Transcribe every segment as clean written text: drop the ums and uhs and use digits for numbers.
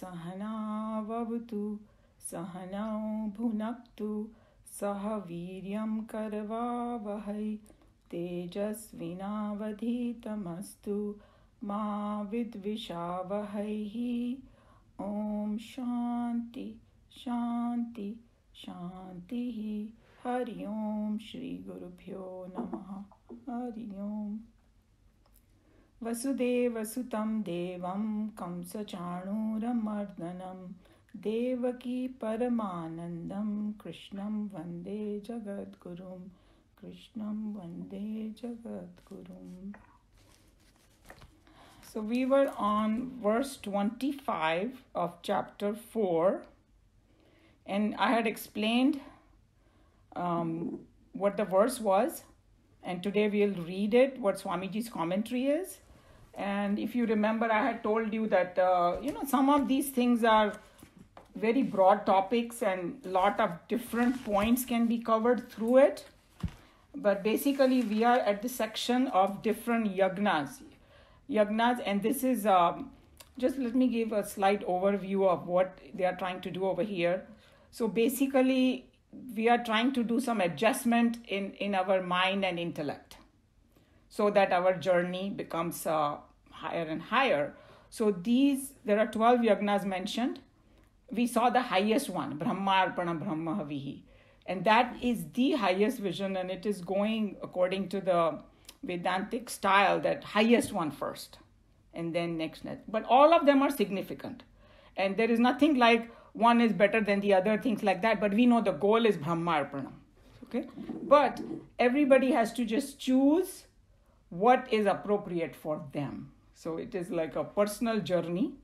सहनाववतु सहनौ भुनक्तु सह वीर्यं करवावहै तेजस्विनावधीतमस्तु मा विद्विषावहैः। ॐ शान्ति शान्ति शान्तिः। हरि ओम श्री गुरुभ्यो नमः। हरि ओम। वसुदेवसुतं देवं कंसचाणूरमर्दनं देवकी परमानन्दं कृष्णं वन्दे जगद्गुरुं। कृष्णं वन्दे जगद्गुरुं। So we were on verse 25 of chapter 4, and I had explained what the verse was, and today we'll read it, what Swamiji's commentary is. And if you remember, I had told you that some of these things are very broad topics and a lot of different points can be covered through it. But basically we are at the section of different yagnas, and this is just let me give a slight overview of what they are trying to do over here. So basically we are trying to do some adjustment in our mind and intellect so that our journey becomes higher and higher. So there are 12 yagnas mentioned. We saw the highest one, Brahma Arpana Brahma Havihi. And that is the highest vision, and it is going according to the Vedantic style, that highest one first and then next. But all of them are significant. And there is nothing like one is better than the other, things like that. But we know the goal is Brahma Arpana. Okay? But everybody has to just choose what is appropriate for them. So it is like a personal journey.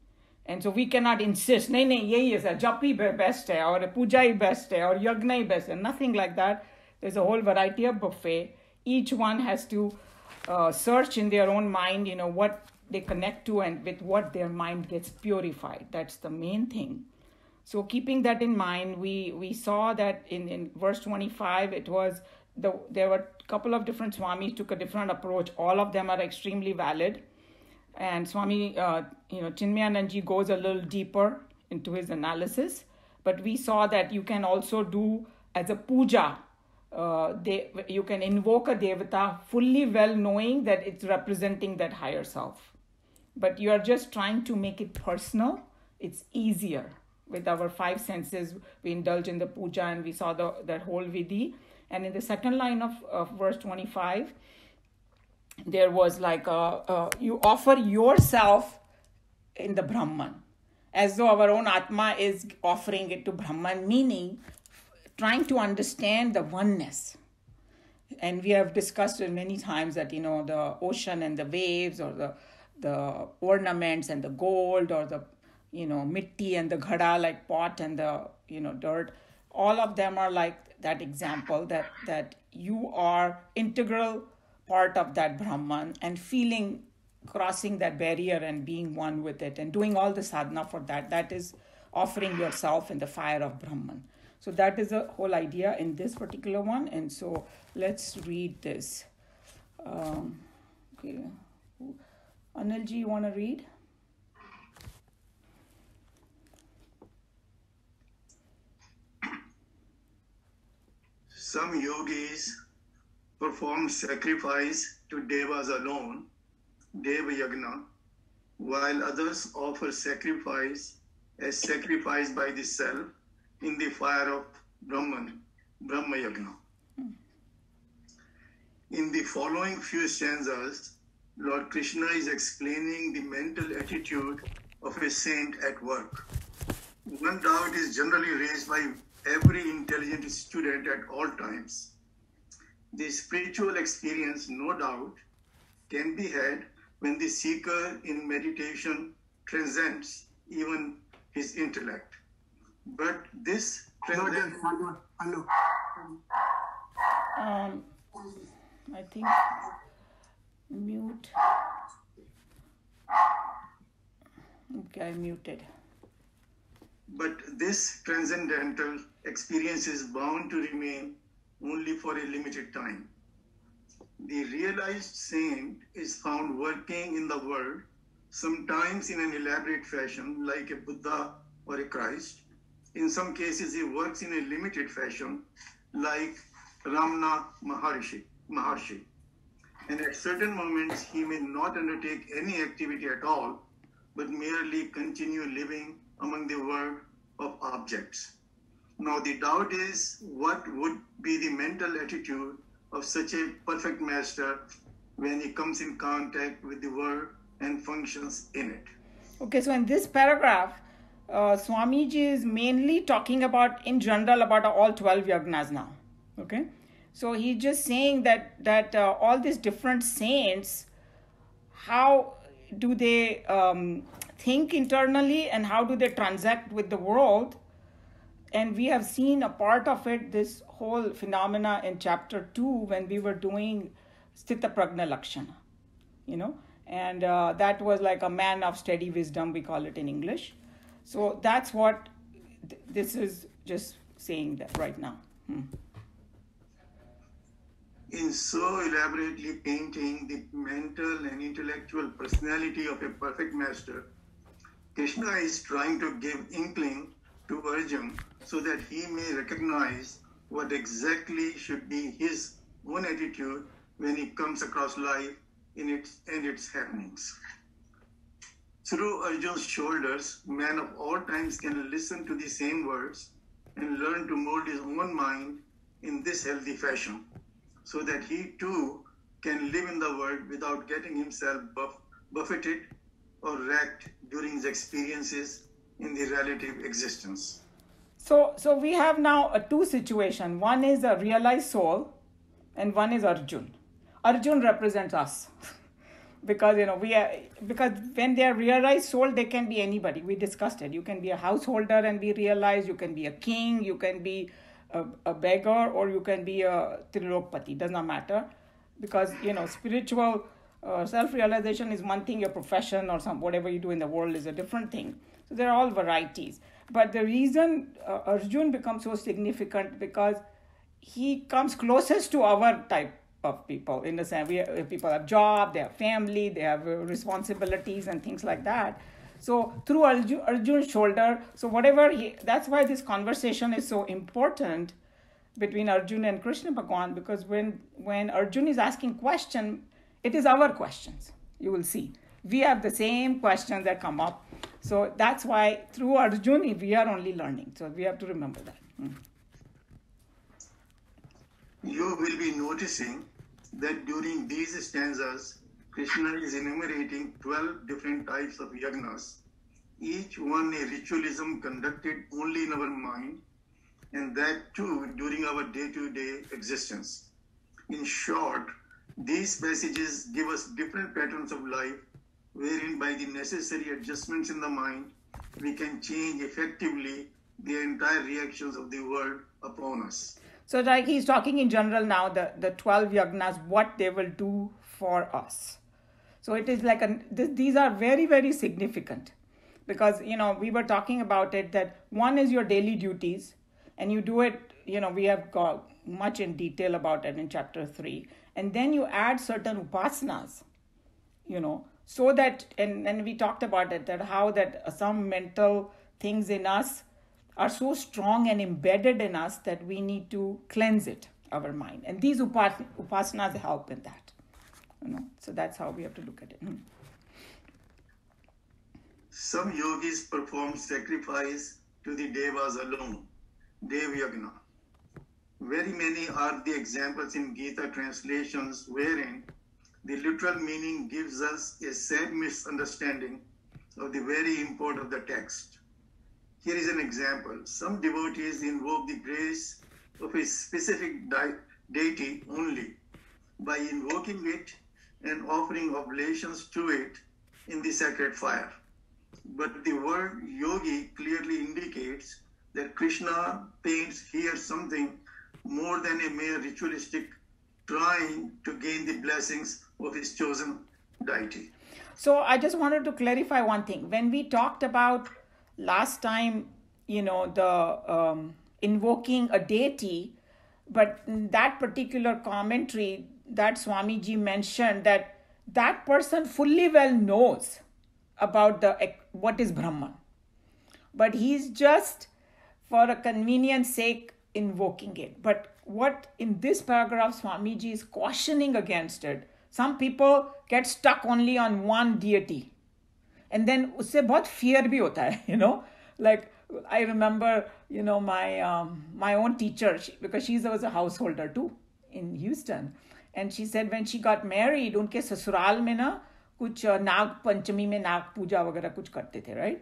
And so we cannot insist, nahi, yehi hai, japi best hai, or puja hi best hai, or yagna hi best hai. Nothing like that. There's a whole variety of buffet. Each one has to search in their own mind, what they connect to and with what their mind gets purified. That's the main thing. So keeping that in mind, we saw that in verse 25, there were a couple of different Swamis took a different approach. All of them are extremely valid. And Swami, Chinmayanandaji goes a little deeper into his analysis. But we saw that you can also do as a puja, you can invoke a devata fully well knowing that it's representing that higher self. But you are just trying to make it personal. It's easier. With our 5 senses, we indulge in the puja, and we saw that whole vidhi. And in the second line of verse 25, there was like you offer yourself in the Brahman, as though our own Atma is offering it to Brahman, meaning trying to understand the oneness. And we have discussed it many times that, the ocean and the waves, or the ornaments and the gold, or the mitti and the ghada, like pot and the dirt, all of them are like that example that you are integral part of that Brahman, and crossing that barrier and being one with it and doing all the sadhana for that is offering yourself in the fire of Brahman. So that is the whole idea in this particular one. And so let's read this. Okay, Anilji, you want to read? Some yogis perform sacrifice to devas alone, Deva Yagna, while others offer sacrifice as sacrifice by the self in the fire of Brahman, Brahma Yagna. In the following few stanzas, Lord Krishna is explaining the mental attitude of a saint at work. One doubt is generally raised by every intelligent student at all times. The spiritual experience, no doubt, can be had when the seeker in meditation transcends even his intellect. But this transcends... I think mute. Okay, I muted. But this transcendental experience is bound to remain only for a limited time. The realized saint is found working in the world sometimes in an elaborate fashion, like a Buddha or a Christ. In some cases, he works in a limited fashion, like Ramana Maharshi. And at certain moments, he may not undertake any activity at all, but merely continue living among the world of objects. Now, the doubt is, what would be the mental attitude of such a perfect master when he comes in contact with the world and functions in it? Okay, so in this paragraph, Swamiji is mainly talking about, in general, about all 12 yagnas now. Okay, so he's just saying that all these different saints, how do they think internally and how do they transact with the world? And we have seen a part of it, this whole phenomena in chapter 2 when we were doing Sthita Prajna Lakshana, and that was like a man of steady wisdom, we call it in English. So that's what this is just saying that right now. In so elaborately painting the mental and intellectual personality of a perfect master, Krishna is trying to give inkling to Arjuna so that he may recognize what exactly should be his own attitude when he comes across life in its happenings. Through Arjuna's shoulders, man of all times can listen to the same words and learn to mold his own mind in this healthy fashion, so that he too can live in the world without getting himself buffeted or wrecked during his experiences in the relative existence. So we have now two situations. One is a realized soul and one is Arjuna. Arjuna represents us. Because because when they are realized soul, they can be anybody. We discussed it. You can be a householder and be realized. You can be a king. You can be a beggar, or you can be a Trilokpati. Does not matter, because spiritual self-realization is one thing. Your profession or whatever you do in the world is a different thing. So there are all varieties. But the reason Arjuna becomes so significant because he comes closest to our type of people, in the sense people have job, they have family, they have responsibilities and things like that. So through Arjuna's shoulder, so that's why this conversation is so important between Arjuna and Krishna Bhagavan, because when Arjuna is asking question, it is our questions. You will see we have the same questions that come up. So that's why through Arjuna we are only learning. So we have to remember that. You will be noticing that during these stanzas, Krishna is enumerating 12 different types of yagnas, each one a ritualism conducted only in our mind, and that too during our day-to-day existence. In short, these passages give us different patterns of life, wherein by the necessary adjustments in the mind, we can change effectively the entire reactions of the world upon us. So like he's talking in general now, the 12 yagnas, what they will do for us. So it is like, these are very, very significant. Because, we were talking about it, that one is your daily duties, and you do it, we have got much in detail about it in chapter 3. And then you add certain upasanas, so that, and we talked about it, that how that some mental things in us are so strong and embedded in us that we need to cleanse it, our mind. And these upasanas help in that. So that's how we have to look at it. Some yogis perform sacrifice to the devas alone, Dev Yagna. Very many are the examples in Gita translations wherein the literal meaning gives us a sad misunderstanding of the very import of the text. Here is an example. Some devotees invoke the grace of a specific deity only by invoking it and offering oblations to it in the sacred fire. But the word yogi clearly indicates that Krishna paints here something more than a mere ritualistic trying to gain the blessings of his chosen deity. So I just wanted to clarify one thing. When we talked about last time, the invoking a deity, but in that particular commentary that Swamiji mentioned that person fully well knows about what is Brahman. But he's just, for a convenience sake, invoking it. But what in this paragraph Swamiji is cautioning against it, some people get stuck only on one deity. And then उससे बहुत fear भी होता है, you know. Like, I remember, you know, my own teacher, because she was a householder too in Houston. And she said when she got married, उनके ससुराल में ना कुछ नाग पंचमी में नाग पूजा वगैरह कुछ करते थे, right?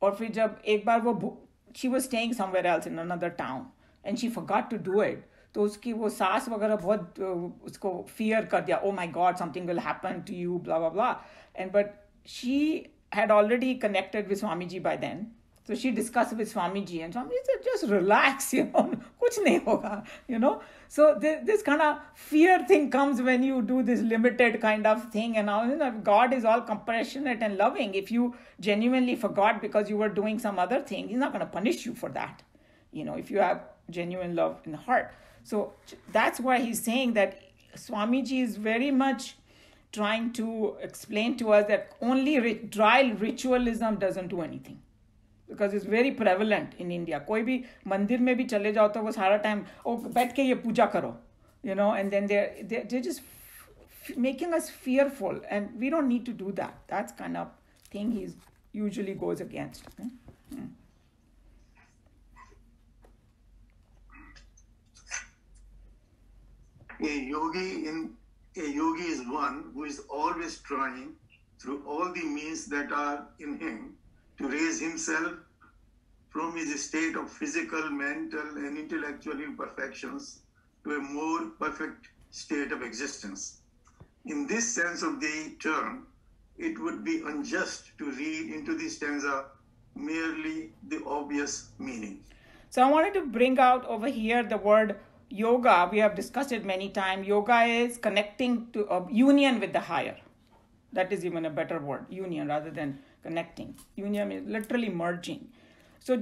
और फिर जब एक बार वो she was staying somewhere else in another town and she forgot to do it, तो उसकी वो सास वगैरह बहुत उसको fear कर दिया, oh my God, something will happen to you, blah blah blah. And but she had already connected with Swamiji by then. So she discussed with Swamiji, and Swamiji said, just relax, you know, kuch nahi hoga, you know. So this kind of fear thing comes when you do this limited kind of thing. And now, you know, God is all compassionate and loving. If you genuinely forgot because you were doing some other thing, He's not going to punish you for that, you know, if you have genuine love in the heart. So that's why he's saying that Swamiji is very much trying to explain to us that only dry ritualism doesn't do anything. Because it's very prevalent in India. कोई भी मंदिर में भी चले जाओ तो वो सारा टाइम बैठ के ये पूजा करो, you know, and then they're just making us fearful, and we don't need to do that. That's kind of thing he usually goes against. A yogi is one who is always trying through all the means that are in him to raise himself from his state of physical, mental, and intellectual imperfections to a more perfect state of existence. In this sense of the term, it would be unjust to read into this stanza merely the obvious meaning. So I wanted to bring out over here the word yoga. We have discussed it many times. Yoga is connecting to a union with the higher. That is even a better word, union, rather than connecting. Union is literally merging. So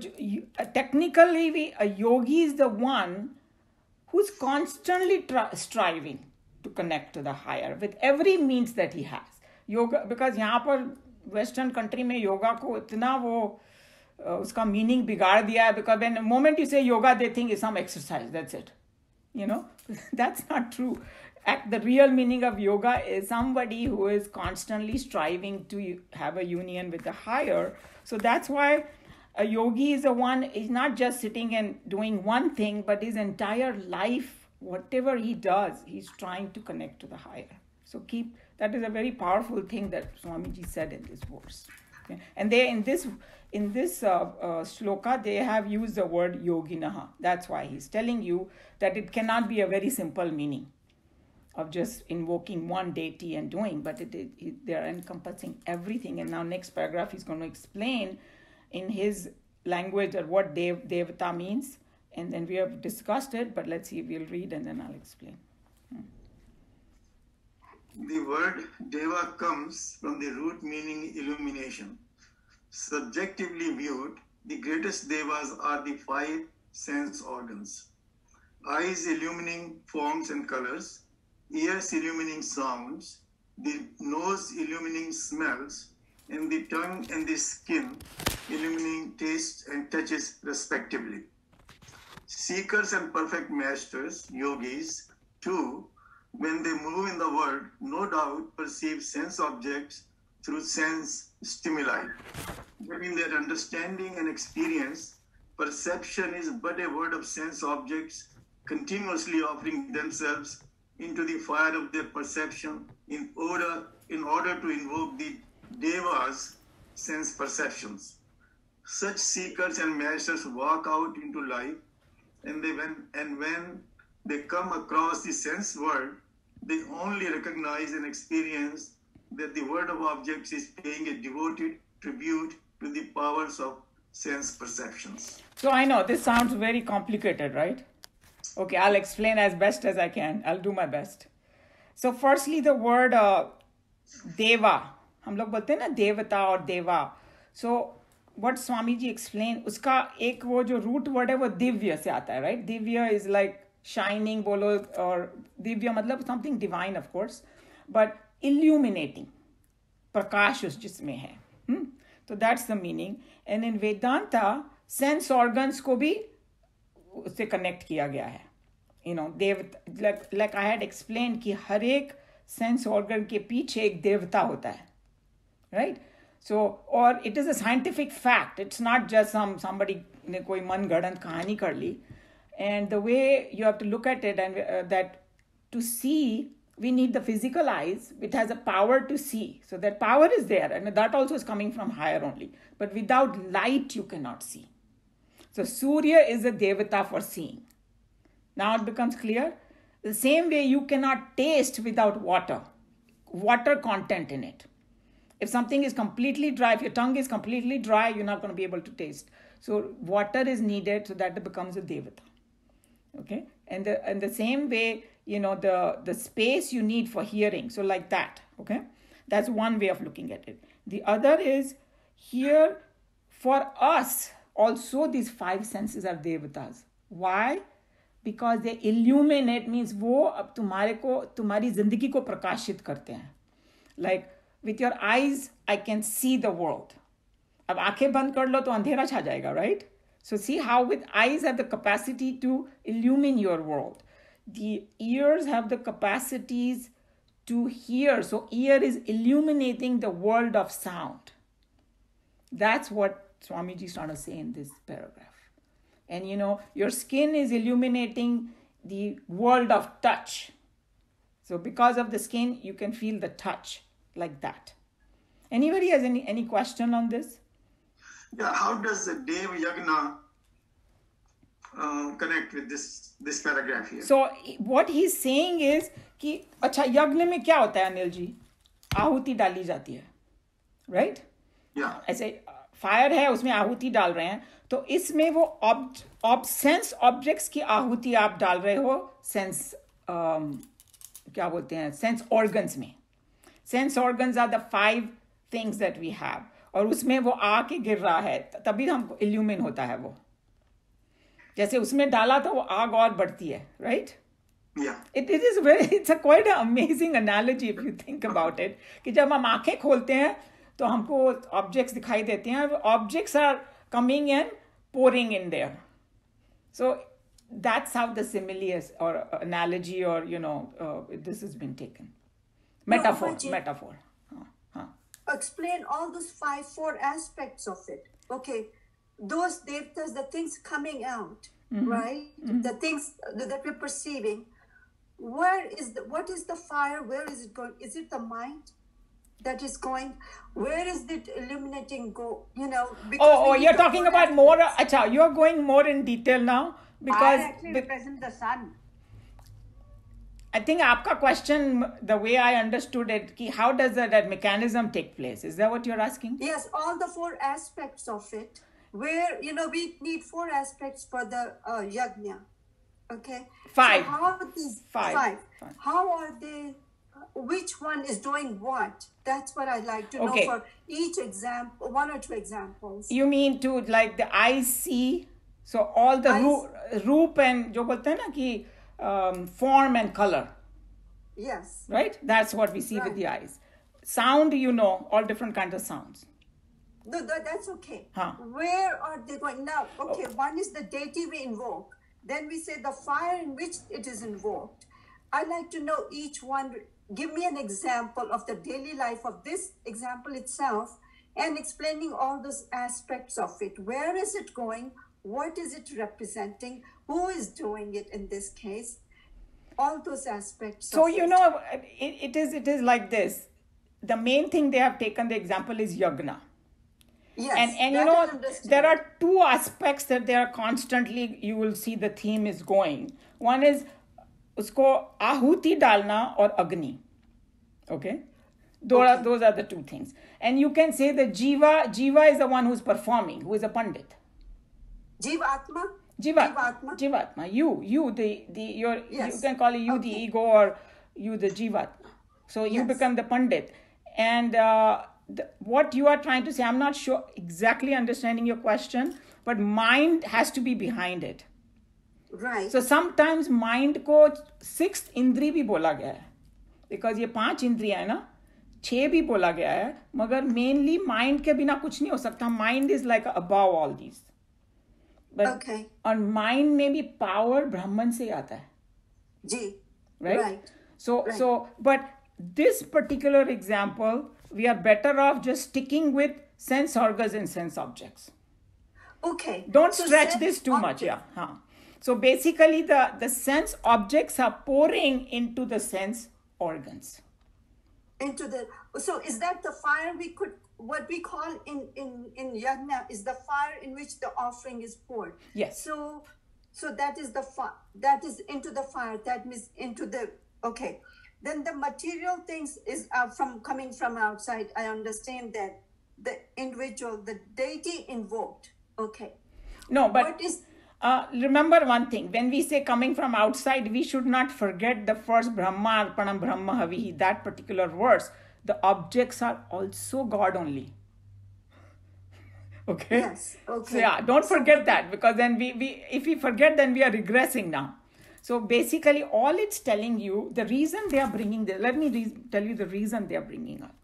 technically, a yogi is the one who's constantly striving to connect to the higher with every means that he has. Yoga, because यहाँ पर Western country में yoga को इतना वो उसका meaning बिगाड़ दिया है, because when the moment you say yoga, they think it's some exercise. That's it. You know, that's not true. The real meaning of yoga is somebody who is constantly striving to have a union with the higher. So that's why a yogi is is not just sitting and doing one thing, but his entire life, whatever he does, he's trying to connect to the higher. So that is a very powerful thing that Swamiji said in this verse. Okay? And they in this shloka, they have used the word yoginaha. That's why he's telling you that it cannot be a very simple meaning of just invoking one deity and doing, but they are encompassing everything. And now next paragraph he's going to explain in his language what devata means, and then we have discussed it, but let's see, we'll read and then I'll explain. The word deva comes from the root meaning illumination. Subjectively viewed, the greatest devas are the 5 sense organs: eyes illumining forms and colors, ears illumining sounds, the nose illumining smells, and the tongue and the skin illumining tastes and touches respectively. Seekers and perfect masters, yogis, too, when they move in the world, no doubt perceive sense objects through sense stimuli. But in their understanding and experience, perception is but a word of sense objects continuously offering themselves into the fire of their perception in order to invoke the devas' sense perceptions. Such seekers and masters walk out into life, and when they come across the sense world, they only recognize and experience that the world of objects is paying a devoted tribute to the powers of sense perceptions. So I know this sounds very complicated, right? Okay, I'll explain as best as I can. I'll do my best. So firstly, the word deva. हम लोग बोलते हैं ना देवता और देवा. So what Swamiji explained, उसका एक वो जो root word है वो दिव्य से आता है, right? Divya is like shining बोलो, और दिव्य मतलब something divine, of course, but illuminating. प्रकाश उस जिसमें है. So that's the meaning. And in Vedanta, sense organs को भी उससे connect किया गया है. You know, like I had explained कि हर एक sense organ के पीछे एक देवता होता है. Right? So, or it is a scientific fact. It's not just somebody ने कोई मनगढ़ंत कहानी कर ली. And the way you have to look at it, and that to see, we need the physical eyes. It has a power to see. So that power is there. And that also is coming from higher only. But without light, you cannot see. So Surya is a devata for seeing. Now it becomes clear. The same way you cannot taste without water content in it. If something is completely dry, if your tongue is completely dry, you're not going to be able to taste. So water is needed so that it becomes a devata. Okay? And the same way, you know, the space you need for hearing. So like that. Okay? That's one way of looking at it. The other is here for us, also these five senses are devatas. Why? Because they illuminate, means वो अब तुम्हारी जिंदगी को प्रकाशित करते हैं. Like with your eyes, I can see the world. अब आंखें बंद कर लो तो अंधेरा छा जाएगा, right? So see how with eyes have the capacity to illumine your world. The ears have the capacities to hear. So ear is illuminating the world of sound. That's what Swamiji is trying to say in this paragraph. And you know, your skin is illuminating the world of touch. So because of the skin, you can feel the touch like that. Anybody has any question on this? Yeah, how does the Dev Yagna connect with this paragraph here? So what he's saying is कि अच्छा यज्ञ में क्या होता है अनिल जी? आहुति डाली जाती है, right? Yeah. ऐसे फायर है, उसमें आहुति डाल रहे हैं, तो इसमें वो सेंस ऑब्जेक्ट्स की आहुति आप डाल रहे हो सेंस क्या बोलते हैं सेंस ऑर्गन्स में. Sense organs are the 5 things that we have, और उसमें वो आके गिर रहा है तभी हमको इल्यूमिन होता है. वो जैसे उसमें डाला तो वो आग और बढ़ती है, right? It's a quite an amazing analogy if you think about it. कि जब हम आंखें खोलते हैं तो हमको ऑब्जेक्ट्स दिखाई देते हैं. Objects are coming and pouring in there. So that's how the simile or analogy or, you know, this has been taken. Metaphor. Explain all those 4 aspects of it. Okay. Those devatas, the things coming out, right? Mm-hmm. The things that we're perceiving. What is the fire? Where is it going? Is it the mind that is going? Where is it illuminating go? You know, you're talking about more. Acha, you're going more in detail now because I actually represent the sun. I think aapka question, the way I understood it, ki how does that mechanism take place? Is that what you're asking? Yes, all the 4 aspects of it. Where, you know, we need 4 aspects for the yajna. Okay? 5. So how these 5. How are they? Which one is doing what? That's what I'd like to know for each example, 1 or 2 examples. You mean to like the eyes see? So all the roop and jo bolte hain na ki form and color. Yes. Right? That's what we see with the eyes. Sound, you know, all different kinds of sounds. No, that's okay. Huh. Where are they going now? Okay, one is the deity we invoke. Then we say the fire in which it is invoked. I'd like to know each one. Give me an example of the daily life of this example itself and explaining all those aspects of it. Where is it going? What is it representing? Who is doing it in this case? All those aspects. So, you know, it is like this. The main thing they have taken the example is yagna. Yes, and you know, there are 2 aspects that they are constantly, you will see the theme is going. One is usko ahuti dalna or agni. Okay? Those are the 2 things. And you can say that Jiva is the one who's performing, who is a Pandit. Jivatma? Jivatma. You can call it you the ego or you the Jivatma. So you become the Pandit. And what you are trying to say, I'm not sure exactly understanding your question, but mind has to be behind it. Right. So sometimes mind को 6th इंद्री भी बोला गया है, because ये 5 इंद्रियां है ना, 6 भी बोला गया है, मगर मेनली माइंड के बिना कुछ नहीं हो सकता. Mind is like above all these. Okay. और माइंड में भी पावर ब्राह्मण से आता है. G. Right? So, Right. but this particular example, we are better off just sticking with sense organs and sense objects. Okay. Don't So stretch sense this too much. object- Yeah. Huh. So basically, the sense objects are pouring into the sense organs. Into the, so is that the fire we could, what we call in yajna is the fire in which the offering is poured. Yes. So that is the fire, that is into the fire, that means into the, okay. Then the material things is coming from outside. I understand that the individual, the deity invoked. Okay. No, but What is, remember one thing. When we say coming from outside, we should not forget the first Brahma, Arpanam Brahma Havihi, that particular verse. The objects are also God only. Okay? Yes, okay. So yeah, don't forget that, because then if we forget, then we are regressing now. So basically, all it's telling you, the reason they are bringing this, let me tell you the reason they are bringing up.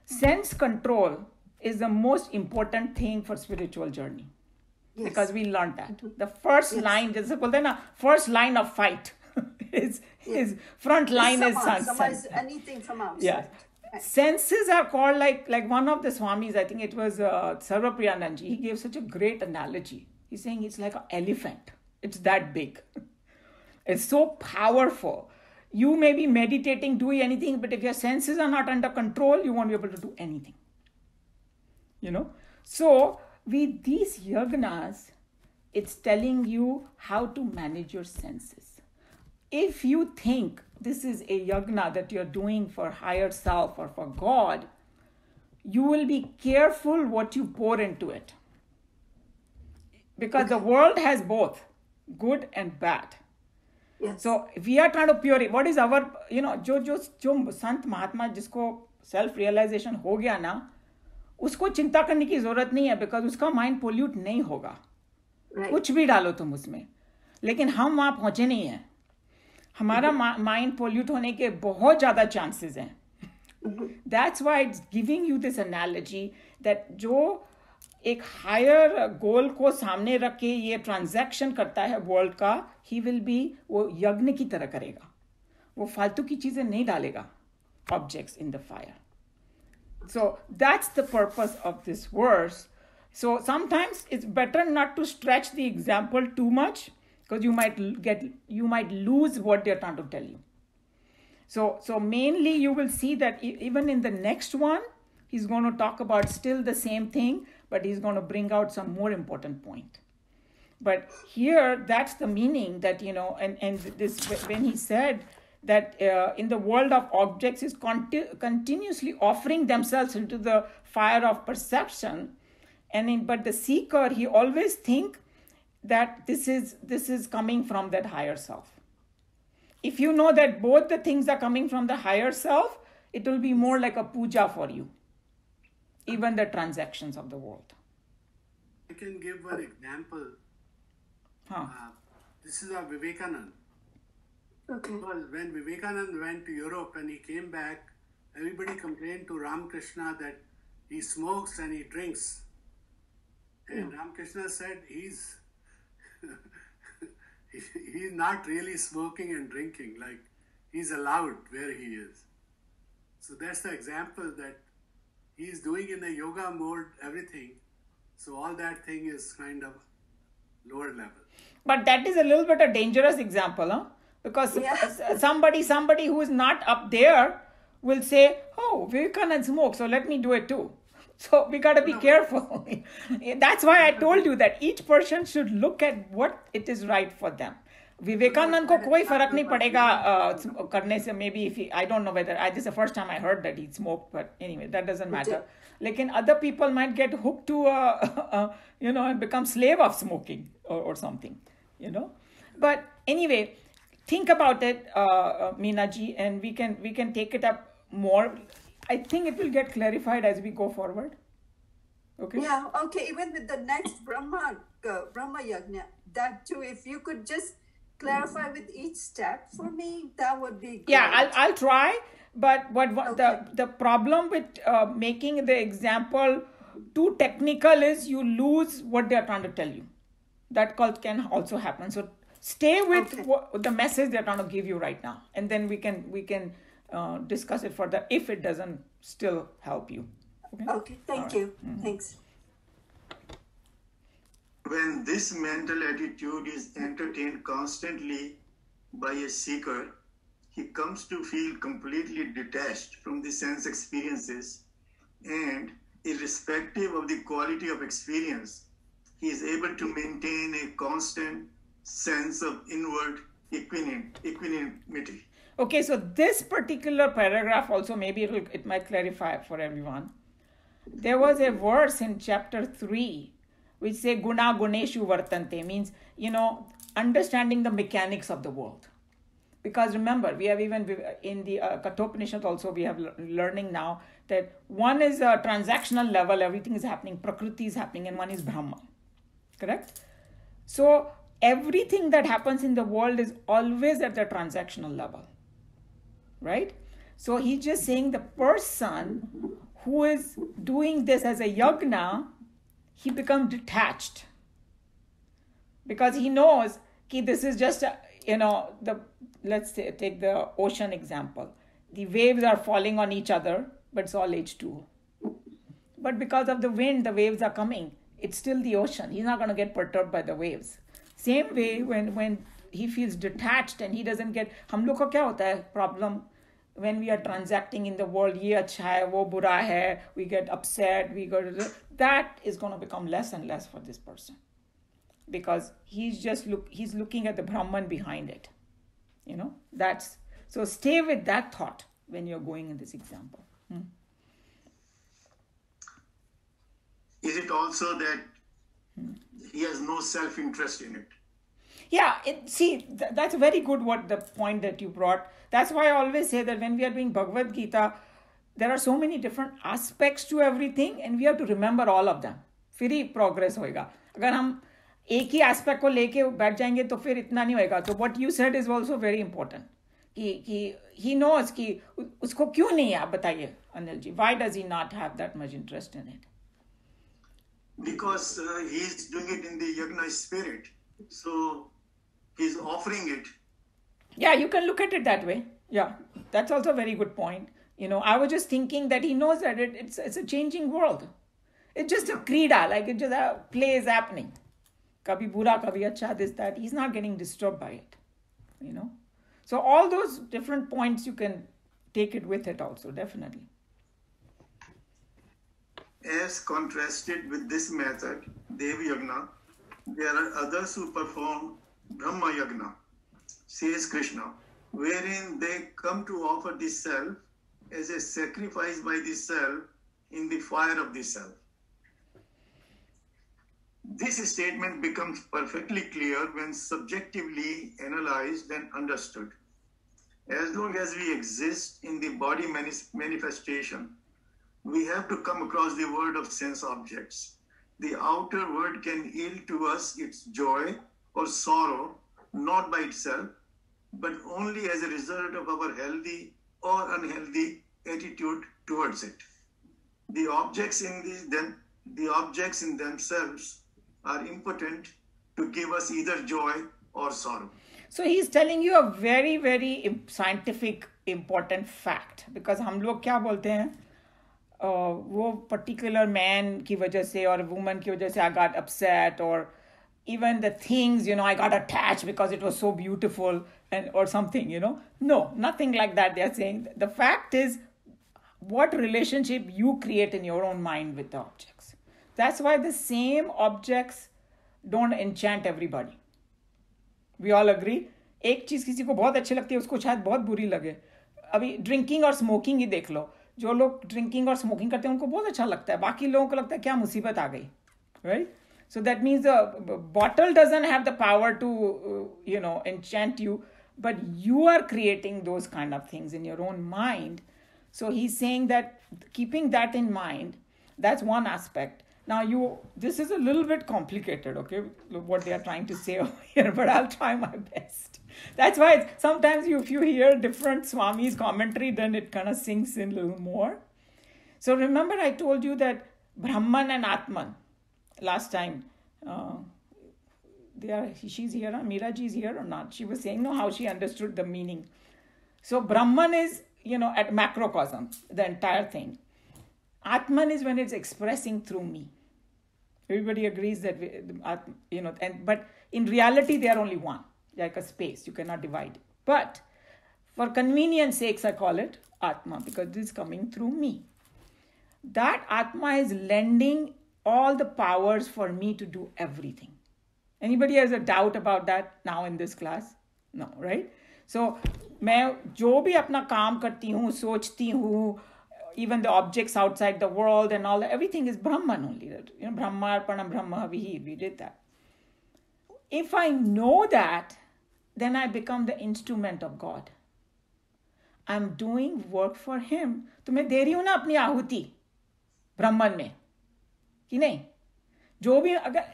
Sense control is the most important thing for spiritual journey. yes. Because we learned that. The first Yes. line, first line of fight is front line is Sama is sense. anything from outside. Yeah. Right. Senses are called like one of the Swamis, I think it was Sarvapriyananji, he gave such a great analogy. He's saying it's like an elephant. It's that big. It's so powerful. You may be meditating, doing anything, but if your senses are not under control, you won't be able to do anything. You know? So with these yagnas, it's telling you how to manage your senses. If you think this is a yagna that you're doing for higher self or for God, you will be careful what you pour into it. Because the world has both good and bad. Yes. So we are trying to purify. What is our, जो संत महात्मा जिसको self realization हो गया ना, उसको चिंता करने की जरूरत नहीं है, because उसका माइंड पोल्यूट नहीं होगा. Right. कुछ भी डालो तुम उसमें. लेकिन हम वहां पहुंचे नहीं हैं. हमारा माइंड पोल्यूट होने के बहुत ज्यादा चांसेस हैं. That's why it's giving you this analogy that जो एक हायर गोल को सामने रख के ये ट्रांजैक्शन करता है वर्ल्ड का, ही विल बी, वो यज्ञ की तरह करेगा. वो फालतू की चीजें नहीं डालेगा objects in the fire. So that's the purpose of this verse. So sometimes it's better not to stretch the example too much, because you might lose what they're trying to tell you. So mainly you will see that even in the next one, he's going to talk about still the same thing, but he's going to bring out some more important point. But here, that's the meaning that, and this, when he said that in the world of objects is continuously offering themselves into the fire of perception, but the seeker, he always think that this is coming from that higher self. If you know that both the things are coming from the higher self, it will be more like a puja for you, even the transactions of the world. I can give one example. This is of Vivekananda. Okay. Well, when Vivekananda went to Europe and he came back, everybody complained to Ramakrishna that he smokes and he drinks. And Ramakrishna said he's not really smoking and drinking, like he's allowed where he is. So that's the example that he's doing in the yoga mode, everything. So all that thing is kind of lower level. But that is a little bit a dangerous example, huh? Because somebody who is not up there will say, oh, Vivekananda smokes, so let me do it too. So we got to be careful. That's why I told you that each person should look at what it is right for them. Vivekananda को कोई फर्क नहीं पड़ेगा करने से. Maybe if I don't know whether this is the first time I heard that he smoked, but anyway, that doesn't matter. Lekin other people might get hooked to and become slave of smoking or something, But anyway, think about it, Meena ji, and we can take it up more. I think it will get clarified as we go forward. Okay. Yeah. Okay. Even with the next Brahma Yajna, that too, if you could just clarify with each step for me? That would be great. Yeah, I'll try. But what Okay. the problem with making the example too technical is you lose what they're trying to tell you. That can also happen. So stay with Okay. the message they're trying to give you right now, and then we can discuss it further if it doesn't still help you. Okay. Okay, thank you. Thanks. When this mental attitude is entertained constantly by a seeker, he comes to feel completely detached from the sense experiences, and irrespective of the quality of experience, he is able to maintain a constant sense of inward equanimity. Okay, so this particular paragraph also maybe it might clarify for everyone. There was a verse in chapter 3 which say guna guneshu vartante, means understanding the mechanics of the world. Because remember, we have even in the Kathopanishad also we have learning now that one is a transactional level, everything is happening, Prakriti is happening, and one is Brahman. Correct? So everything that happens in the world is always at the transactional level. Right? So he's just saying the person who is doing this as a yagna, he becomes detached. Because he knows that this is just let's say, take the ocean example. The waves are falling on each other, but it's all H2O. But because of the wind, the waves are coming. It's still the ocean. He's not going to get perturbed by the waves. Same way, when he feels detached and he doesn't get... हम लोग को क्या होता है problem when we are transacting in the world, ये अच्छा है, वो बुरा है, we get upset, that is going to become less and less for this person. Because he's looking at the Brahman behind it. So stay with that thought when you're going in this example. Is it also that he has no self-interest in it? Yeah, that's a very good the point that you brought. That's why I always say that when we are doing Bhagavad Gita, there are so many different aspects to everything and we have to remember all of them. फिर ही progress होएगा. अगर हम एक ही aspect को लेके बैठ जाएंगे तो फिर इतना नहीं होएगा. So what you said is also very important. He knows कि उसको क्यों नहीं है, आप बताइए Anil ji. Why does he not have that much interest in it? Because he's doing it in the yagna spirit. So he's offering it. Yeah, you can look at it that way. Yeah, that's also a very good point. I was just thinking that he knows that it's a changing world. It's just a krida, like it's just a play is happening. Kabhi bura, kabhi acha, this, that. He's not getting disturbed by it. So all those different points, you can take it with it also, definitely. As contrasted with this method, Devi Yagna, there are others who perform Brahma Yagna, says Krishna, wherein they come to offer the self as a sacrifice by the self in the fire of the self. This statement becomes perfectly clear when subjectively analyzed and understood. As long as we exist in the body manifestation, we have to come across the world of sense objects. The outer world can yield to us its joy or sorrow, not by itself, but only as a result of our healthy or unhealthy attitude towards it. The objects in themselves are impotent to give us either joy or sorrow. So he's telling you a very, very scientific, important fact. Because हम लोग क्या बोलते हैं, वो particular man की वजह से or woman की वजह से I got upset, or even the things, I got attached because it was so beautiful or something, No, nothing like that. They're saying the fact is what relationship you create in your own mind with the objects. That's why the same objects don't enchant everybody. We all agree. एक चीज किसी को बहुत अच्छी लगती है उसको शायद बहुत बुरी लगे. अभी ड्रिंकिंग और स्मोकिंग ही देख लो. जो लोग ड्रिंकिंग और स्मोकिंग करते हैं उनको बहुत अच्छा लगता है. बाकी लोगों को लगता है क्या मुसीबत आ गई. Right? So that means the bottle doesn't have the power to, enchant you, but you are creating those kind of things in your own mind. So he's saying that keeping that in mind, that's one aspect. Now this is a little bit complicated, okay, what they are trying to say over here, but I'll try my best. That's why sometimes if you hear different Swami's commentary, then it kind of sinks in a little more. So remember I told you that Brahman and Atman, last time, she's here, Meera ji is here or not? She was saying, no, how she understood the meaning. So Brahman is, at macrocosm, the entire thing. Atman is when it's expressing through me. Everybody agrees that, but in reality, they are only one, like a space. You cannot divide it. But for convenience sakes, I call it Atma because this is coming through me. That Atma is lending all the powers for me to do everything. Anybody has a doubt about that now in this class? No, right? So, मैं जो भी अपना काम करती हूँ, सोचती हूँ, even the objects outside the world and all, everything is Brahman only. Brahma Arpanam Brahma Vihi, we did that. If I know that, then I become the instrument of God. I'm doing work for Him. तो मैं दे रही हूँ ना अपनी आहुति ब्रह्मन में, कि नहीं? जो भी अगर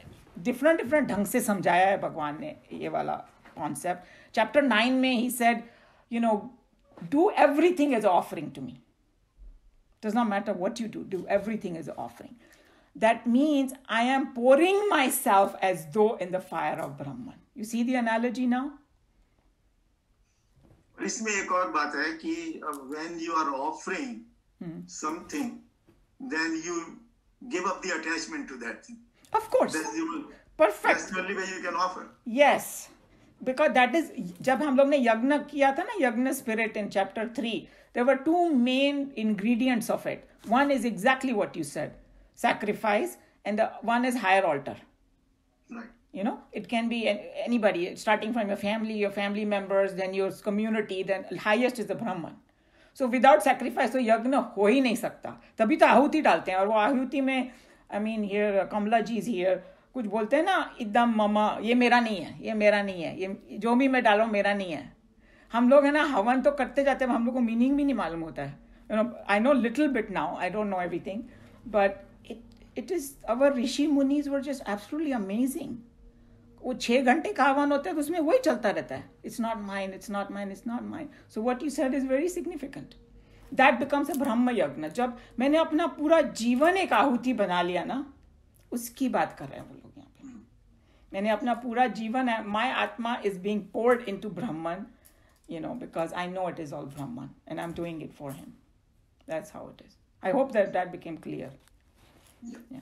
different ढंग से समझाया है भगवान ने ये वाला concept. Chapter 9 में he said, do everything as an offering to me. Does not matter what you do everything as an offering. That means I am pouring myself as though in the fire of Brahman. You see the analogy now? इसमें एक और बात है कि when you are offering something, then you give up the attachment to that thing. Of course. Perfect. That's the only way you can offer. Yes. Because that is, जब हम लोग ने यज्ञ किया था ना, यज्ञ spirit in chapter 3, there were two main ingredients of it. One is exactly what you said, sacrifice, and the one is higher altar. Right. It can be anybody, starting from your family members, then your community, then highest is the Brahman. So without sacrifice, तो यज्ञ हो ही नहीं सकता. तभी तो आहुति डालते हैं, और वो आहुति में, I mean here, Kamala ji is here, कुछ बोलते हैं ना, इदम ममा, ये मेरा नहीं है, ये जो भी मैं डालूं मेरा नहीं है. हम लोग है ना हवन तो करते जाते हैं, हम लोग को मीनिंग भी नहीं मालूम होता है. I know little bit now, I don't know everything, but it is, our Rishi Munis were just absolutely amazing. वो 6 घंटे का हवन होता है तो उसमें वही चलता रहता है. It's not mine, it's not mine, it's not mine. So what you said is very significant. That becomes a Brahma Yagna. जब मैंने अपना पूरा जीवन एक आहुति बना लिया ना, उसकी बात कर रहे हैं वो लोग यहाँ पे. मैंने अपना पूरा जीवन, my Atma is being poured into Brahman, because I know it is all Brahman and I'm doing it for him. That's how it is. I hope that became clear. Yeah.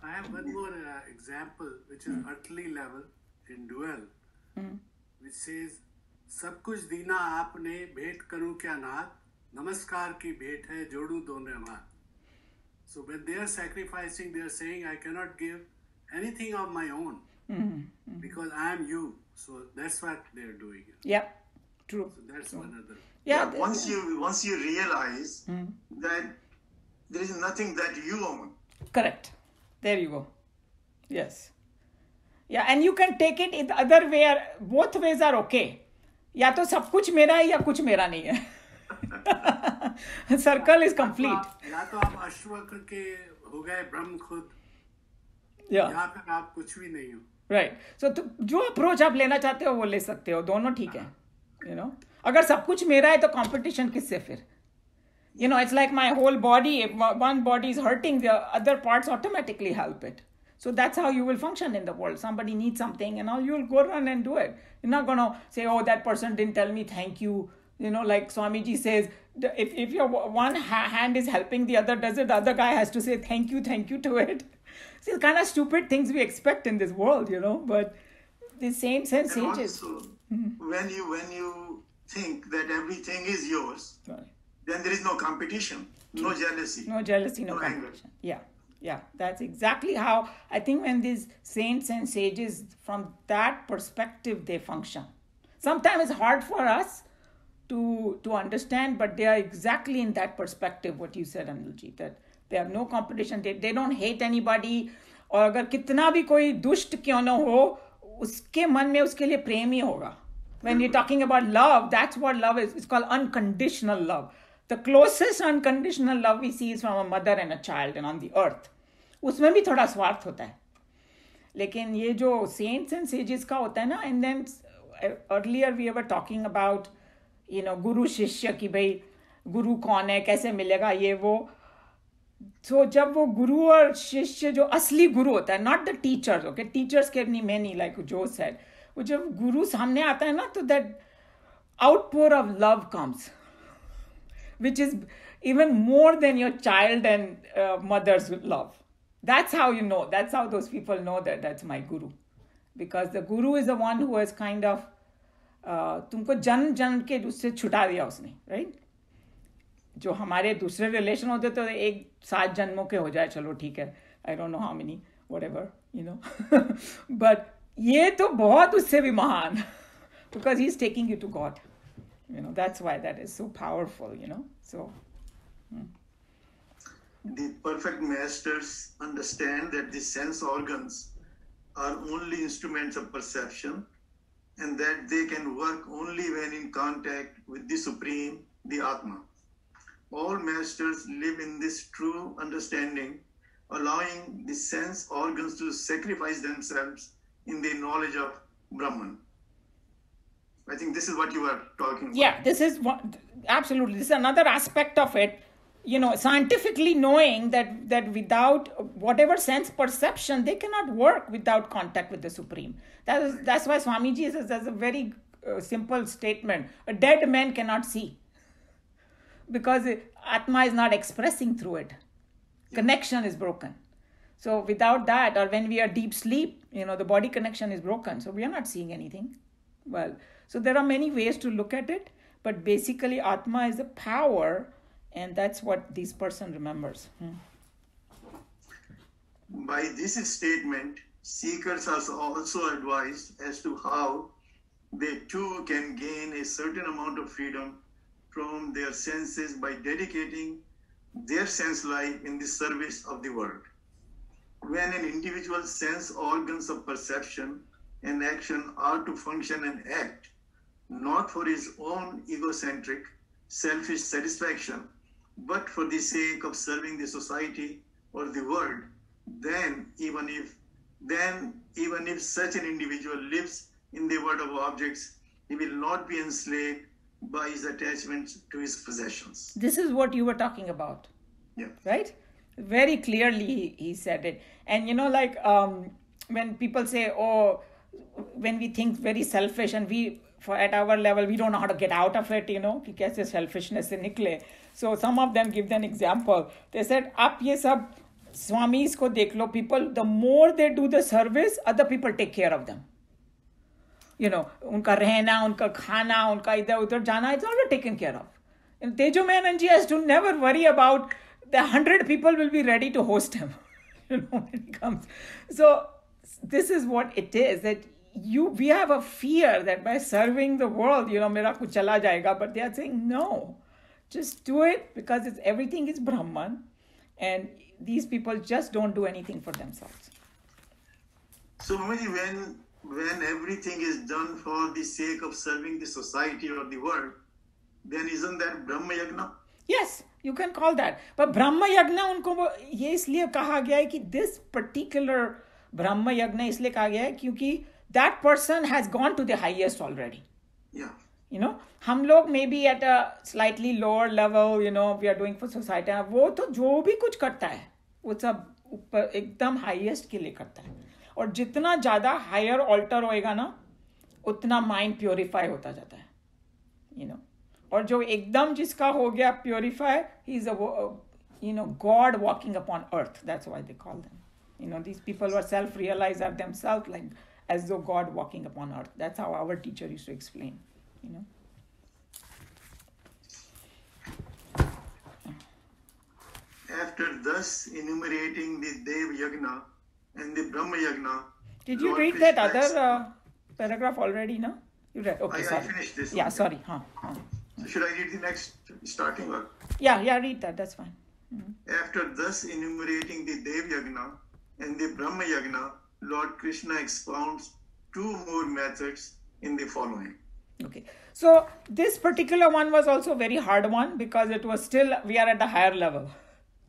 I have one more example which is earthly level in dual, which says, सब कुछ दीना आपने भेंट करूं क्या नाथ, नमस्कार की भेंट है जोड़ू दोनों हाथ. So when they are sacrificing, they are saying, I cannot give anything of my own because I am you. So that's what they are doing. Yeah, true. So that's one other. Yeah. Once you realize that there is nothing that you own. Correct. There you go. Yes. Yeah, and you can take it in the other way. Both ways are okay. या तो सब कुछ मेरा है या कुछ मेरा नहीं है. Circle is complete. या तो आप अश्वक्र के हो गए ब्रह्म खुद, या फिर आप कुछ भी नहीं हो. Right. So जो अप्रोच आप लेना चाहते हो वो ले सकते हो, दोनों ठीक है. अगर सब कुछ मेरा है तो कंपटीशन किससे फिर? It's like my whole body. If one body is hurting, the other parts automatically help it. So that's how you will function in the world. Somebody needs something and all, you will go run and do it. You're not going to say, oh, that person didn't tell me thank you. Like Swamiji says, if your one hand is helping, the other does it, the other guy has to say thank you to it. See, the kind of stupid things we expect in this world, but the same sense sages. When you think that everything is yours, right, then there is no competition, no jealousy. No jealousy, no competition. Anger. Yeah, that's exactly how I think when these saints and sages, from that perspective, they function. Sometimes it's hard for us to understand, but they are exactly in that perspective, what you said, Anilji, that they have no competition, they don't hate anybody, और अगर कितना भी कोई दुष्ट क्यों न हो, उसके मन में उसके लिए प्रेम ही होगा. When you're talking about love, that's what love is. It's called unconditional love. The closest unconditional love we see is from a mother and a child and on the earth. उसमें भी थोड़ा स्वार्थ होता है. लेकिन ये जो सेंट्स एंड सेजेस का होता है ना, and then earlier we were talking about guru shishya की भाई गुरु कौन है, कैसे मिलेगा, ये वो. तो जब वो गुरु और शिष्य जो असली गुरु होता है, not the teachers, okay, teachers can be many like जो सेड, वो जब गुरु सामने आता है ना, तो that outpour of love comes, which is even more than your child and mother's love. That's how you know. That's how those people know that that's my guru. Because the guru is the one who has kind of तुमको जन्म जन्म के उससे छुटा दिया उसने, right? जो हमारे दूसरे रिलेशन होते तो 7 जन्मों के हो जाए, चलो ठीक है, I don't know how many, whatever, but ये तो बहुत उससे भी महान, because he's taking you to God. That's why that is so powerful, so. The perfect masters understand that the sense organs are only instruments of perception and that they can work only when in contact with the Supreme, the Atma. All masters live in this true understanding, allowing the sense organs to sacrifice themselves in the knowledge of Brahman. I think this is what you are talking about. Yeah, this is absolutely. This is another aspect of it. Scientifically knowing that without whatever sense perception, they cannot work without contact with the Supreme. That's why Swamiji says that's a very simple statement. A dead man cannot see because Atma is not expressing through it. Connection is broken. So without that, or when we are deep sleep, the body connection is broken. So we are not seeing anything. Well, so there are many ways to look at it, but basically Atma is a power, and that's what this person remembers. By this statement, seekers are also advised as to how they too can gain a certain amount of freedom from their senses by dedicating their sense life in the service of the world. When an individual's sense organs of perception and action are to function and act, not for his own egocentric, selfish satisfaction, but for the sake of serving the society or the world, then even if such an individual lives in the world of objects, he will not be enslaved by his attachments to his possessions. This is what you were talking about. Yeah. Right? Very clearly he said it. And when people say, oh, when we think very selfish and at our level, we don't know how to get out of it, कि कैसे selfishness से निकले. So some of them give an example. They said, आप ये सब स्वामीज को देख लो, people, the more they do the service, other people take care of them. उनका रहना, उनका खाना, उनका इधर उधर जाना, it's already taken care of. And Tejo Menanji has to never worry about the 100 people will be ready to host him, when he comes. So this is what it is, that we have a fear that by serving the world, mera kuch chala jayega, but they are saying, no, just do it because everything is Brahman, and these people just don't do anything for themselves. So when everything is done for the sake of serving the society or the world, then isn't that Brahma Yagna? Yes, you can call that. But Brahma Yagna उनको ये इसलिए कहा गया है कि this particular Brahma Yagna इसलिए कहा गया है क्योंकि that person has gone to the highest already. Yeah. हम लोग maybe at a slightly lower level, we are doing for society. वो तो जो भी कुछ करता है, वो सब ऊपर एकदम highest के लिए करता है. और जितना ज़्यादा higher altar होएगा ना, उतना mind purify होता जाता है. और जो एकदम जिसका हो गया purify, he is a God walking upon earth. That's why they call them. These people who are self-realized are themselves like as though God walking upon earth. That's how our teacher used to explain. After thus enumerating the Dev Yagna and the Brahma Yagna, did you Lord read Krishna that other paragraph already? No, you read. Okay, I sorry. finished this. Yeah, one. sorry. So should I read the next starting or? Yeah, read that. That's fine. After thus enumerating the Dev Yagna and the Brahma Yagna, Lord Krishna expounds 2 more methods in the following. Okay, so this particular one was also a very hard one because it was still, we are at the higher level.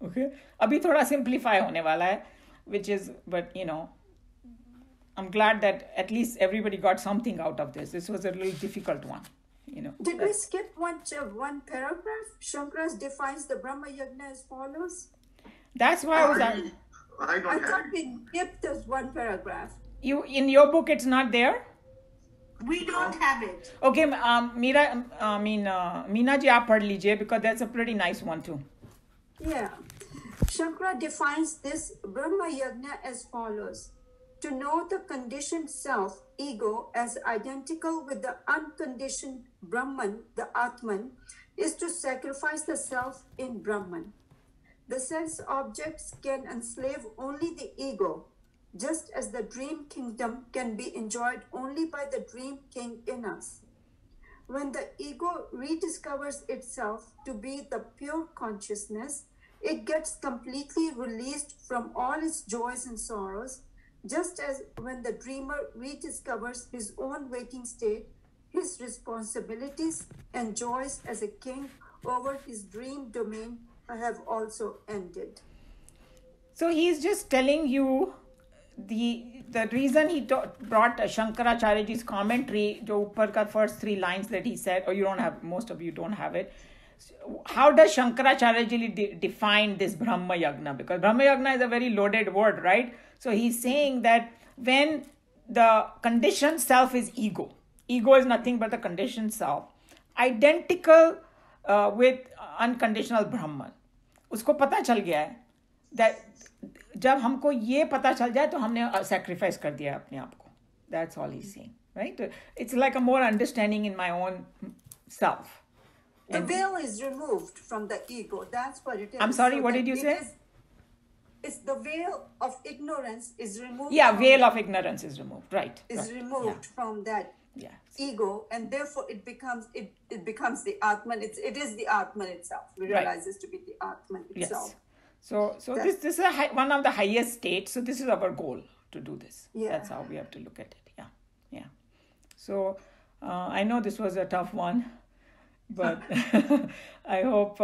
Okay, अभी थोड़ा simplify होने वाला है. but I'm glad that at least everybody got something out of this. This was a really difficult one, Did we skip one paragraph? Shankara defines the Brahma Yajna as follows. That's why I was. I don't have thought it. we skipped this one paragraph. You in your book, it's not there. We don't have it. Okay, Meena ji, आप पढ़ लीजिए because that's a pretty nice one too. Yeah. Shankara defines this Brahma Yajna as follows. To know the conditioned self, ego, as identical with the unconditioned Brahman, the Atman, is to sacrifice the self in Brahman. The sense objects can enslave only the ego, just as the dream kingdom can be enjoyed only by the dream king in us. When the ego rediscovers itself to be the pure consciousness, it gets completely released from all its joys and sorrows, just as when the dreamer rediscovers his own waking state, his responsibilities and joys as a king over his dream domain have also ended. So he's just telling you the reason he brought Shankaracharya ji's commentary, jo upar ka first 3 lines that he said, or you don't have, most of you don't have it. How does Shankaracharya ji define this Brahma Yajna? Because Brahma Yajna is a very loaded word, right? So he's saying that when the conditioned self is ego is nothing but the conditioned self, identical with unconditional Brahman. उसको पता चल गया है that जब हमको ये पता चल जाए तो हमने sacrifice कर दिया अपने आप को. That's all he's saying, right? It's like a more understanding in my own self. The veil is removed from the ego. That's what it is. I'm sorry, So what that did you it say? It's the veil of ignorance is removed. Yeah, from veil of ignorance is removed, right? is right. removed from that Yeah. ego, and therefore it becomes the Atman. It is the Atman itself. We Right. realize this to be the Atman Yes. itself. So this is one of the highest states. So this is our goal to do this. Yeah. That's how we have to look at it. Yeah. So I know this was a tough one, but I hope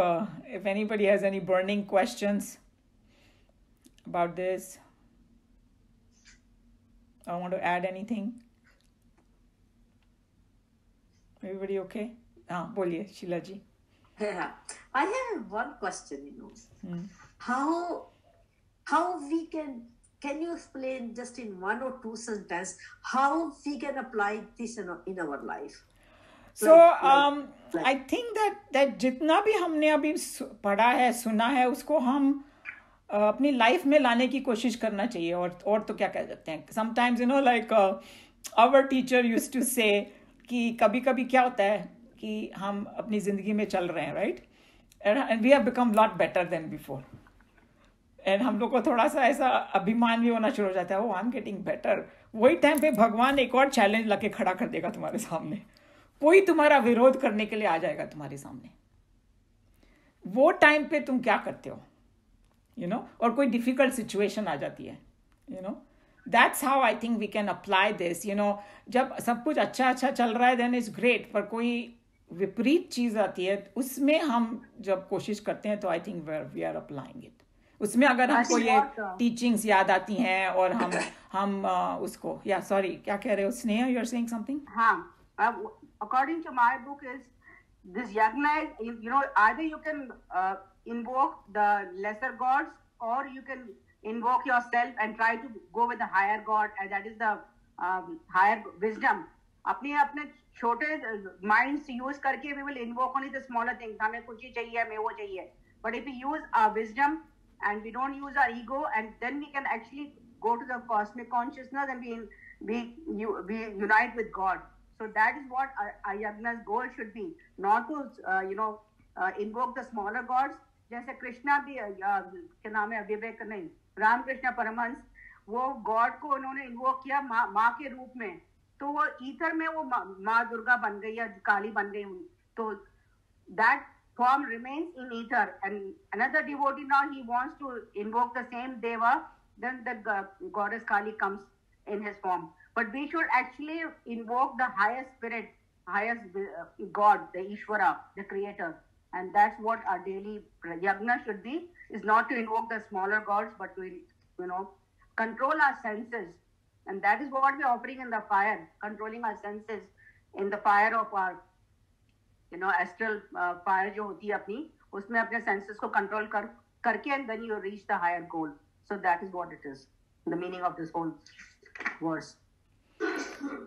if anybody has any burning questions about this, I want to add anything. Everybody okay? बोलिए शीला जी. Yeah. I have one question, How we can you explain just in 1 or 2 sentences how we can apply this in our life? So I think that जितना भी हमने अभी पढ़ा है, सुना है, उसको हम अपनी लाइफ में लाने की कोशिश करना चाहिए. और तो क्या कह सकते हैं? Sometimes like our teacher used to say कि कभी-कभी क्या होता है कि हम अपनी जिंदगी में चल रहे हैं, right? And we have become a lot better than before. And हम लोग को थोड़ा सा ऐसा अभिमान भी होना शुरू हो जाता है. Oh, I'm getting better. वही टाइम पे भगवान एक और चैलेंज लाके खड़ा कर देगा तुम्हारे सामने. कोई तुम्हारा विरोध करने के लिए आ जाएगा तुम्हारे सामने. वो टाइम पे तुम क्या करते हो? और कोई डिफिकल्ट सिचुएशन आ जाती है. That's how I think we can apply this. जब सब कुछ अच्छा चल रहा है, then it's great. पर कोई विपरीत चीज आती है, उसमें हम जब कोशिश करते हैं तो I think we are applying it. उसमें अगर हमको ये टीचिंग्स याद आती हैं और हम उसको सॉरी क्या कह रहे हो Sneha, you are saying something? According to my book is this yagna, either you can invoke the lesser gods or you can invoke yourself and try to go with the higher god, and that is the higher wisdom. अपने छोटे minds use करके we will invoke only the smaller things. हमें कुछ ही चाहिए, हमें वो चाहिए. But if we use our wisdom and we don't use our ego, and then we can actually go to the cosmic consciousness and we unite with God. So that is what our yagna's goal should be, not to invoke the smaller gods. जैसे कृष्णा भी क्या नाम है, विवेक नहीं, रामकृष्ण परमहंस, वो God को उन्होंने invoke किया माँ के रूप में, तो वो ईथर में वो माँ दुर्गा बन गई या काली बन गई हुई. तो that form remains in ether, and another devotee now he wants to invoke the same deva, then the goddess Kali comes in his form. But we should actually invoke the highest spirit, highest God, the Ishvara, the creator. And that's what our daily yagna should be, is not to invoke the smaller gods, but to, control our senses. And that is what we're offering in the fire, controlling our senses in the fire of our, astral fire जो होती है अपनी, उसमें अपने senses को control करके, and then you reach the higher goal. So that is what it is, the meaning of this whole verse.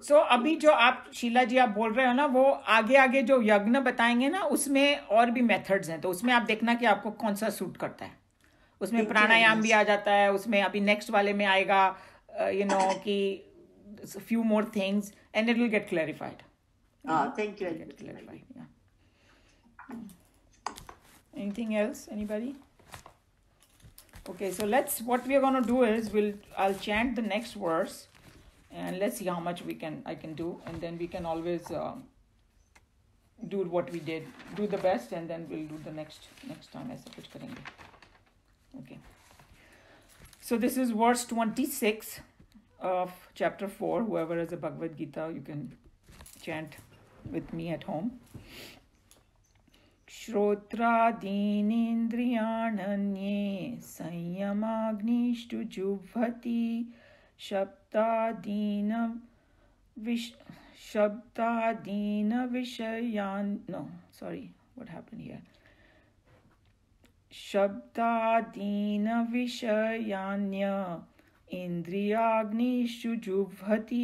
So अभी जो आप शीला जी आप बोल रहे हो ना, वो आगे जो यज्ञ बताएंगे ना, उसमें और भी मेथड्स हैं, तो उसमें आप देखना कि आपको कौन सा सूट करता है. उसमें प्राणायाम भी आ जाता है, उसमें अभी नेक्स्ट वाले में आएगा कि few more things, and it will get clarified. Thank you. Get clarified. Yeah. Anything else? Anybody? Okay, so what we are going to do is I'll chant the next verse, and let's see how much I can do, and then we can always do what we did, do the best, and then we'll do the next time. ऐसा कुछ करेंगे. Okay. So this is verse 26 of chapter 4. Whoever has a Bhagavad Gita, you can chant with me at home. Shrotraadinindriyananye sanyamagnishthu jubhati shabdadina vishayan. No, sorry, what happened here? Shabdadina vishayanya indriyagnishu jubhati